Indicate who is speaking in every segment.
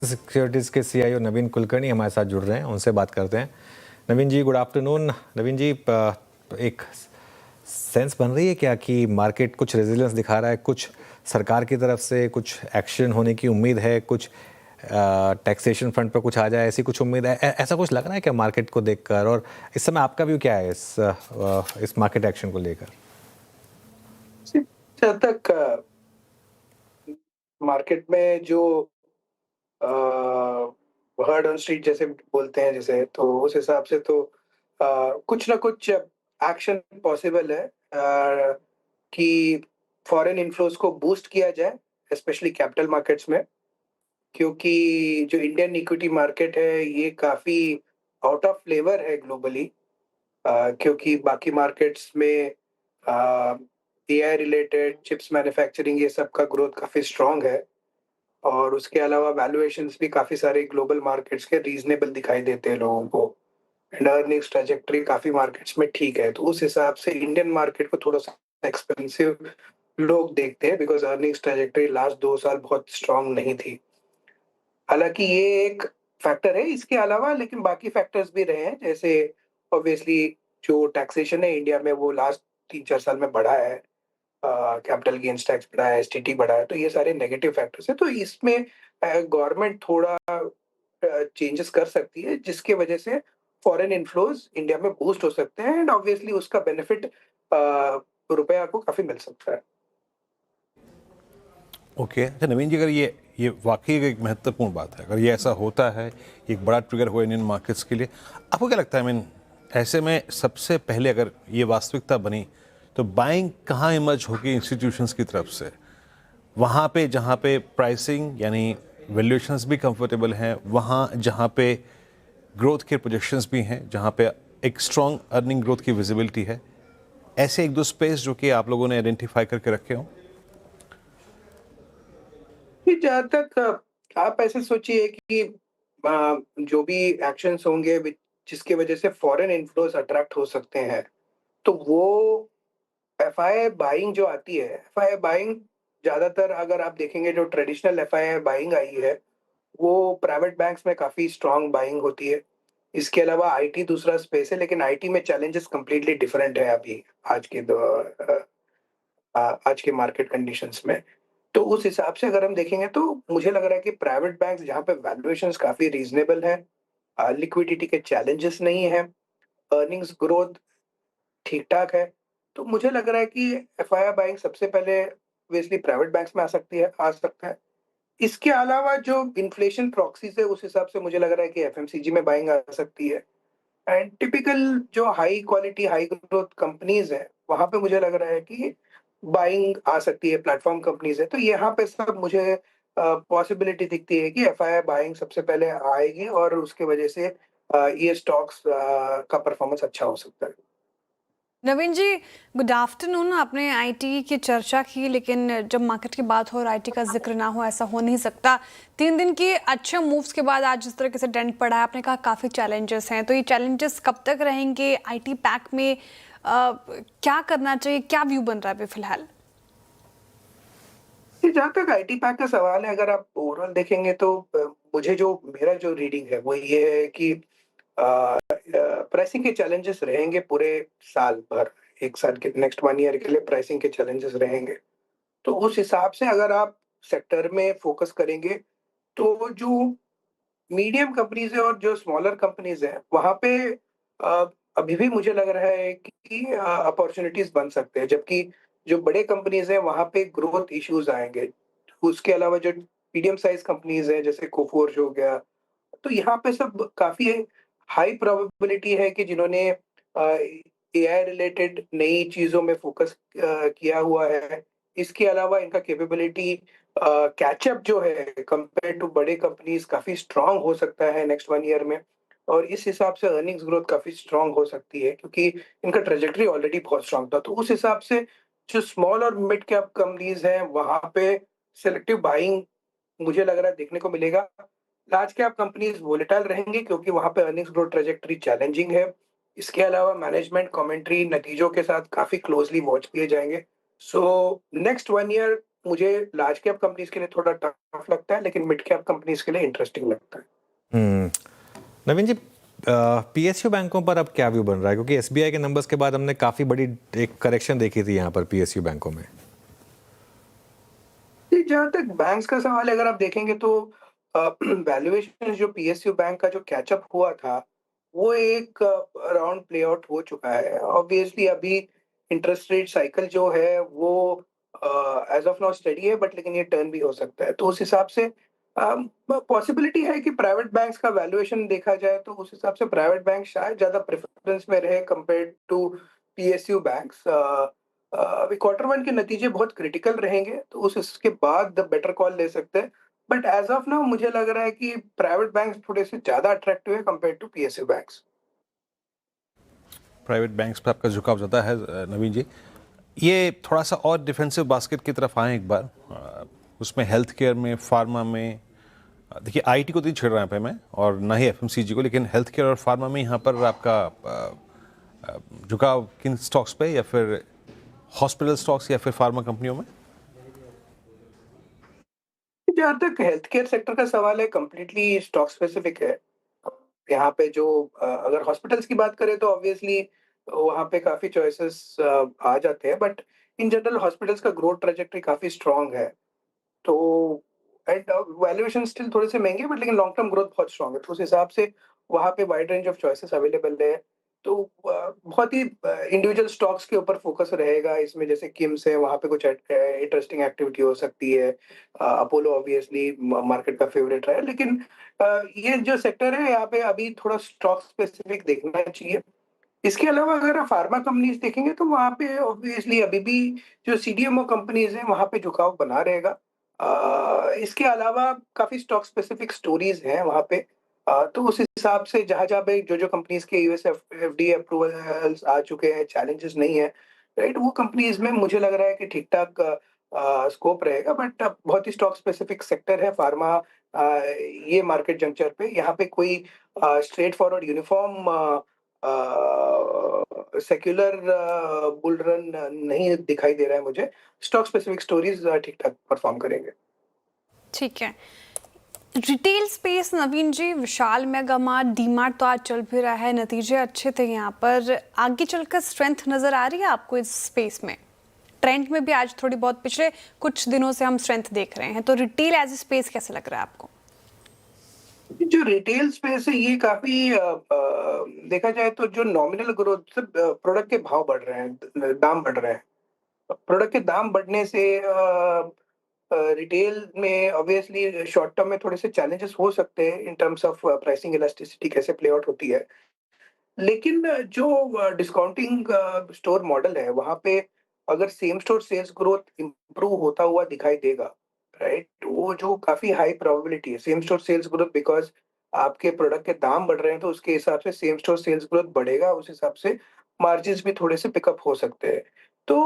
Speaker 1: Securities के CEO नवीन कुलकर्णी हमारे साथ जुड़ रहे हैं, उनसे बात करते हैं। नवीन जी, गुड आफ्टरनून। नवीन जी, एक सेंस बन रही है क्या कि मार्केट कुछ रेजिलियंस दिखा रहा है, कुछ सरकार की तरफ से कुछ एक्शन होने की उम्मीद है, कुछ टैक्सेशन फ्रंट पर कुछ आ जाए, ऐसी कुछ उम्मीद है? ऐसा कुछ लग रहा है क्या मार्केट को देखकर? और इस समय आपका व्यू क्या है इस मार्केट एक्शन को लेकर?
Speaker 2: जहाँ तक मार्केट में जो हर्ड ऑन स्ट्रीट जैसे बोलते हैं जैसे, तो उस हिसाब से तो कुछ ना कुछ एक्शन पॉसिबल है कि फॉरेन इन्फ्लोज़ को बूस्ट किया जाए, स्पेशली कैपिटल मार्केट्स में। क्योंकि जो इंडियन इक्विटी मार्केट है, ये काफ़ी आउट ऑफ फ्लेवर है ग्लोबली। क्योंकि बाकी मार्केट्स में अ, एआई रिलेटेड चिप्स मैन्युफैक्चरिंग ये सब का ग्रोथ काफ़ी स्ट्रॉन्ग है। और उसके अलावा वैल्यूएशंस भी काफ़ी सारे ग्लोबल मार्केट्स के रीज़नेबल दिखाई देते हैं लोगों को। एंड अर्निंग्स ट्रैजेक्टरी काफ़ी मार्केट्स में ठीक है। तो उस हिसाब से इंडियन मार्केट को थोड़ा-सा एक्सपेंसिव लोग देखते हैं, बिकॉज़ अर्निंग्स ट्रैजेक्टरी लास्ट 2 साल बहुत स्ट्रॉन्ग नहीं थी। हालाँकि ये एक फैक्टर है, इसके अलावा लेकिन बाकी फैक्टर्स भी रहे हैं, जैसे ऑब्वियसली जो टैक्सेशन है इंडिया में वो लास्ट 3-4 साल में बढ़ा है। कैपिटल गेन्स टैक्स बढ़ा है, एसटीटी बढ़ा है, तो ये सारे नेगेटिव फैक्टर्स हैं। तो इसमें गवर्नमेंट थोड़ा चेंजेस कर सकती है, जिसकी वजह से फॉरेन इन्फ्लोज़ इंडिया में बूस्ट हो सकते हैं एंड ऑब्वियसली उसका बेनिफिट रुपया को काफ़ी मिल सकता है।
Speaker 3: ओके। अच्छा नवीन जी, अगर ये वाकई एक महत्वपूर्ण बात है, अगर ये ऐसा होता है, ये एक बड़ा ट्रिगर हुआ इंडियन मार्केट्स के लिए, आपको क्या लगता है? आई मीन ऐसे में सबसे पहले अगर ये वास्तविकता बनी तो बाइंग कहाँ इमर्ज होगी इंस्टीट्यूशंस की तरफ से? वहाँ पे जहाँ पे प्राइसिंग यानी वैल्यूएशंस भी कंफर्टेबल हैं, वहाँ जहाँ पे ग्रोथ के प्रोजेक्शंस भी हैं, जहाँ पे एक स्ट्रॉन्ग अर्निंग ग्रोथ की विजिबिलिटी है, ऐसे एक दो स्पेस जो कि आप लोगों ने आइडेंटिफाई करके रखे हों?
Speaker 2: कि जहाँ तक आप ऐसे सोचिए कि जो भी एक्शंस होंगे जिसकी वजह से फॉरेन इन्फ्लोज़ अट्रैक्ट हो सकते हैं, तो वो एफआईआई बाइंग जो आती है, एफआईआई बाइंग ज़्यादातर अगर आप देखेंगे जो ट्रेडिशनल एफआईआई बाइंग आई है, वो प्राइवेट बैंक्स में काफ़ी स्ट्रॉन्ग बाइंग होती है। इसके अलावा आईटी दूसरा स्पेस है, लेकिन आईटी में चैलेंजेस कंप्लीटली डिफरेंट है अभी आज के आज के मार्केट कंडीशंस में। तो उस हिसाब से अगर हम देखेंगे तो मुझे लग रहा है कि प्राइवेट बैंक्स जहाँ पे वैल्यूएशंस काफ़ी रीज़नेबल हैं, लिक्विडिटी के चैलेंजेस नहीं हैं, अर्निंग्स ग्रोथ ठीक-ठाक है। तो मुझे लग रहा है कि एफआईआई बाइंग सबसे पहले ऑब्वियसली प्राइवेट बैंक्स में आ सकता है। इसके अलावा जो इन्फ्लेशन प्रॉक्सीज़ है, उस हिसाब से मुझे लग रहा है कि एफएमसीजी में बाइंग आ सकती है। एंड टिपिकल जो high quality, high growth companies हैं, वहाँ पे मुझे लग रहा है कि बाइंग आ सकती है, प्लेटफ़ॉर्म कंपनीज़ हैं। तो यहाँ पे सब मुझे पॉसिबिलिटी दिखती है कि एफआईआई बाइंग सबसे पहले आएगी और उसकी वजह से ये स्टॉक्स का परफ़ॉर्मेंस अच्छा हो सकता है।
Speaker 4: नवीन जी, गुड आफ्टरनून। आपने आईटी की चर्चा की, लेकिन जब मार्केट की बात हो और आईटी का जिक्र ना हो, ऐसा हो नहीं सकता। 3 दिन के अच्छे मूव्स के बाद आज जिस तरीके से डेंट पड़ा है, आपने कहा काफ़ी चैलेंजेस हैं, तो ये चैलेंजेस कब तक रहेंगे? आईटी पैक में क्या करना चाहिए? क्या व्यू बन रहा है अभी फिलहाल?
Speaker 2: ये जहाँ तक आईटी पैक का सवाल है, अगर आप ओवरऑल देखेंगे तो मुझे जो मेरा जो रीडिंग है वो ये है कि प्राइसिंग के चैलेंजेस रहेंगे पूरे साल भर। 1 साल के नेक्स्ट 1 ईयर के लिए प्राइसिंग के चैलेंजेस रहेंगे। तो उस हिसाब से अगर आप सेक्टर में फ़ोकस करेंगे, तो जो मीडियम कंपनीज़ हैं और जो स्मॉलर कंपनीज़ हैं, वहाँ पे अभी भी मुझे लग रहा है कि अपॉर्च्युनिटीज़ बन सकते हैं, जबकि जो बड़े कंपनीज़ हैं, वहाँ पे ग्रोथ इश्यूज़ आएँगे। उसके अलावा जो मीडियम साइज़ कंपनीज़ हैं, जैसे कोफोर्ज हो गया, तो यहाँ पे सब काफ़ी हाई प्रोबेबिलिटी है कि जिन्होंने एआई रिलेटेड नई चीज़ों में फ़ोकस किया हुआ है। इसके अलावा इनका कैपेबिलिटी कैचअप जो है कंपेयर टू बड़े कंपनीज़ काफ़ी स्ट्रॉन्ग हो सकता है नेक्स्ट 1 ईयर में। और इस हिसाब से अर्निंग्स ग्रोथ काफ़ी स्ट्रॉन्ग हो सकती है, क्योंकि इनका ट्रैजेक्टरी ऑलरेडी बहुत स्ट्रॉन्ग था। तो उस हिसाब से जो स्मॉल और मिड कैप कंपनीज़ हैं, वहाँ पे सेलेक्टिव बाइंग मुझे लग रहा है देखने को मिलेगा। लार्ज कैप कंपनीज़ वोलेटाइल रहेंगी, क्योंकि वहाँ पे अर्निंग्स ग्रोथ ट्रैजेक्टरी चैलेंजिंग है। इसके अलावा मैनेजमेंट कमेंट्री नतीजों के साथ काफ़ी क्लोज़ली वॉच किए जाएँगे। सो नेक्स्ट 1 ईयर मुझे लार्ज कैप कंपनीज के लिए थोड़ा टफ लगता है, लेकिन मिड कैप कंपनीज के लिए इंटरेस्टिंग लगता है।
Speaker 1: नवीन जी, पीएसयू बैंकों पर अब क्या व्यू बन रहा है, क्योंकि एसबीआई के नंबर्स के बाद हमने काफी बड़ी एक करेक्शन देखी थी यहाँ पर पीएसयू बैंकों में।
Speaker 2: जहां तक बैंक्स का सवाल है, अगर आप देखेंगे तो वैल्यूएशन जो पीएसयू बैंक का जो कैचअप हुआ था, वो एक राउंड प्ले आउट हो चुका है। ऑब्वियसली अभी इंटरेस्ट रेट साइकिल जो है वो एज ऑफ नाउ स्टेडी है, बट लेकिन ये टर्न भी हो सकता है। तो उस हिसाब से पॉसिबिलिटी है कि प्राइवेट बैंक्स का वैल्यूएशन देखा जाए तो उस हिसाब से प्राइवेट बैंक शायद ज्यादा प्रेफरेंस में रहे कंपेयर्ड टू पीएसयू बैंक्स। अभी क्वार्टर वन के नतीजे बहुत क्रिटिकल रहेंगे, तो उसके बाद बेटर कॉल ले सकते हैं। बट एज ऑफ नाउ मुझे लग रहा है कि प्राइवेट बैंक्स थोड़े से ज्यादा अट्रैक्टिव है compare to PSU banks.
Speaker 3: Private banks पे आपका झुकाव ज़्यादा है नवीन जी। ये थोड़ा सा और डिफेंसिव बास्केट की तरफ आए एक बार, उसमें हेल्थ केयर में, फार्मा में, देखिए आईटी को तो नहीं छेड़ रहा पे मैं, और ना ही एफएमसीजी को, लेकिन हेल्थ केयर और फार्मा में यहाँ पर आपका झुकाव किन स्टॉक्स पे, या फिर हॉस्पिटल स्टॉक्स या फिर फार्मा कंपनियों में?
Speaker 2: जहाँ तक हेल्थ केयर सेक्टर का सवाल है, कंप्लीटली स्टॉक स्पेसिफिक है। यहाँ पे जो अगर हॉस्पिटल्स की बात करें तो ऑब्वियसली वहाँ पे काफी चॉइसेस आ जाते हैं, बट इन जनरल हॉस्पिटल्स का ग्रोथ ट्रेजेक्टरी काफी स्ट्रांग है। तो एंड वैल्यूएशन स्टिल थोड़े से महंगे, बट लेकिन लॉन्ग टर्म ग्रोथ बहुत स्ट्रांग है। तो उस हिसाब से वहाँ पे wide range of choices available है। तो बहुत ही इंडिविजुअल स्टॉक्स के ऊपर फोकस रहेगा इसमें। जैसे किम्स है, वहाँ पे कुछ इंटरेस्टिंग एक्टिविटी हो सकती है। अपोलो ऑब्वियसली मार्केट का फेवरेट है, लेकिन ये जो सेक्टर है यहाँ पे अभी थोड़ा स्टॉक स्पेसिफिक देखना चाहिए। इसके अलावा अगर आप फार्मा कंपनीज देखेंगे तो वहाँ पे ऑब्वियसली अभी भी जो सीडीएमओ कंपनीज हैं वहाँ पे झुकाव बना रहेगा। इसके अलावा काफी स्टॉक स्पेसिफिक स्टोरीज हैं वहाँ पे। तो उस हिसाब से जहाँ जहाँ पे जो जो कंपनीज के यूएस एफडीए अप्रूवल्स आ चुके हैं, चैलेंजेस नहीं है, राइट, वो कंपनीज में मुझे लग रहा है कि ठीक ठाक स्कोप रहेगा। बट बहुत ही स्टॉक स्पेसिफिक सेक्टर है फार्मा। ये मार्केट जंक्चर पे यहाँ पे कोई straight forward uniform secular bull run नहीं दिखाई दे रहा है मुझे। स्टॉक स्पेसिफिक स्टोरीज ठीक ठाक परफॉर्म करेंगे।
Speaker 4: ठीक है। रिटेल स्पेस नवीन जी, विशाल मेगा मार्ट, डी मार्ट तो आज चल भी रहा है, नतीजे अच्छे थे यहाँ पर। आगे चलकर स्ट्रेंथ नजर आ रही है आपको इस स्पेस में? ट्रेंड में भी आज थोड़ी बहुत पिछले कुछ दिनों से हम स्ट्रेंथ देख रहे हैं, तो रिटेल एज ए स्पेस कैसे लग रहा है आपको?
Speaker 2: जो रिटेल स्पेस है ये काफी देखा जाए तो जो नॉमिनल ग्रोथ से प्रोडक्ट के भाव बढ़ रहे हैं, दाम बढ़ रहे हैं। प्रोडक्ट के दाम बढ़ने से रिटेल में ऑब्वियसली शॉर्ट टर्म में थोड़े से चैलेंजेस हो सकते हैं in terms of pricing elasticity कैसे प्ले आउट होती है। लेकिन जो डिस्काउंटिंग स्टोर मॉडल है वहाँ पे अगर same store sales growth improve होता हुआ दिखाई देगा, राइट, वो जो काफी हाई प्रोबेबिलिटी है same store sales growth, because आपके प्रोडक्ट के दाम बढ़ रहे हैं तो उसके हिसाब से सेम स्टोर सेल्स ग्रोथ बढ़ेगा, उस हिसाब से मार्जिन्स भी थोड़े से पिकअप हो सकते हैं। तो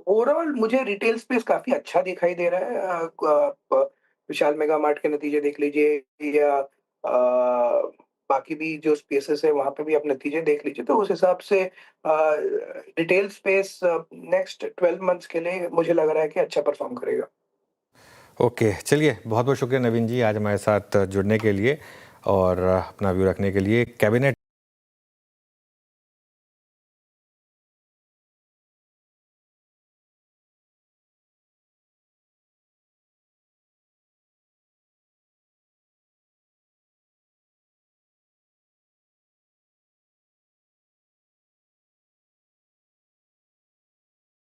Speaker 2: ओवरऑल मुझे रिटेल स्पेस काफी अच्छा दिखाई दे रहा है। विशाल मेगा मार्ट के नतीजे देख लीजिए, या बाकी भी जो स्पेसेस है वहाँ पे भी आप नतीजे देख लीजिए। तो उस हिसाब से रिटेल स्पेस नेक्स्ट 12 मंथ्स के लिए मुझे लग रहा है कि अच्छा परफॉर्म करेगा।
Speaker 1: ओके, चलिए, बहुत बहुत शुक्रिया नवीन जी आज हमारे साथ जुड़ने के लिए और अपना व्यू रखने के लिए। कैबिनेट